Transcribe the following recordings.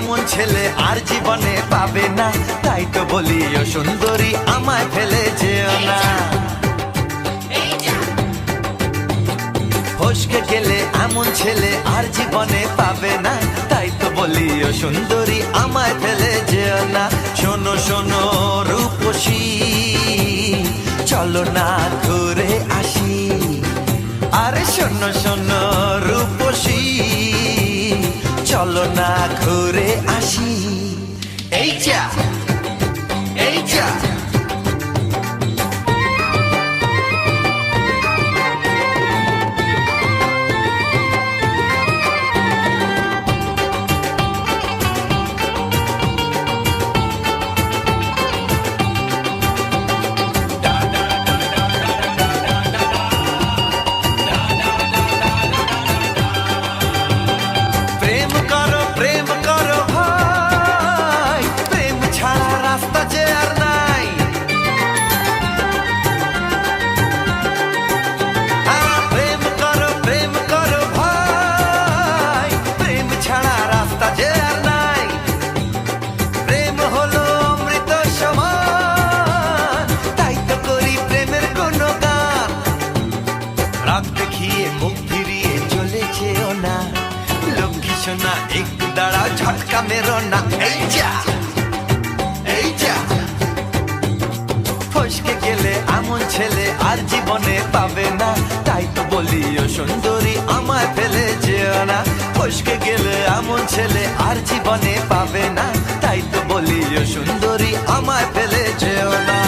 এমন ছেলে আর জীবনে পাবে না, তাই তো বলি ও সুন্দরী আমায় ফেলে যেও না। ফসকে গেলে এমন ছেলে আর জীবনে পাবে না, তাই তো বলি ও সুন্দরী আমায় ফেলে যেও না। শোনো শোনো রূপসী, চলো না ঘুরে আসি। আরে শোনো শোনো রূপসী, চলো না ঘুরে আসি। এই যা এই যা না, একটু দাঁড়াও ঝটকা মেরো না। এই যা এই যা ফসকে গেলে এমন ছেলে আর জীবনে পাবে না, তাই তো বলি ও সুন্দরী আমায় ফেলে যেও না। ফসকে গেলে এমন ছেলে আর জীবনে পাবে না, তাই তো বলি ও সুন্দরী আমায় ফেলে যেও না।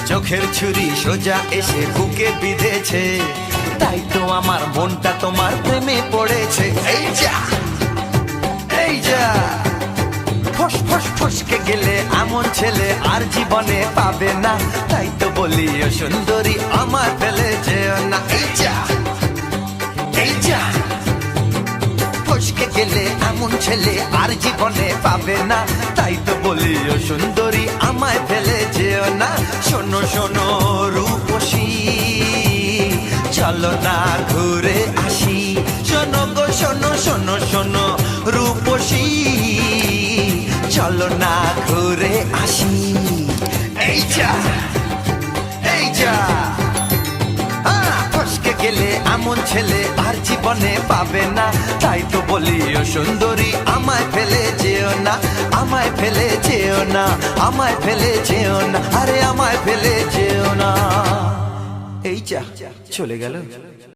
চোখের ছুরি সোজা এসে বুকে বিঁধেছে, তাই তো আমার মনটা তোমার প্রেমে পড়েছে। এই যা এই যা ফস ফস ফসকে গেলে এমন ছেলে আর জীবনে পাবে না, তাই তো বলি ও সুন্দরী আমায় ফেলে যেও না। এই যা এই যা ফসকে গেলে এমন ছেলে আর জীবনে পাবে না, তাই তো বলি ও সুন্দরী আমায় ফেলে যেও না। শোনো শোনো রূপসী, চলো না ঘুরে আসি। শোনো গো শোনো শোনো শোনো রূপসী, চলো না ঘুরে আসি। এই যা এই যা ফসকে গেলে এমন ছেলে আর জীবনে পাবে না, তাই তো বলি ও সুন্দরী আমায় ফেলে যেও না। আমায় ফেলে যেও না, আমায় ফেলে যেও না, আরে আমায় ফেলে যেও না। এই যা চলে গেল।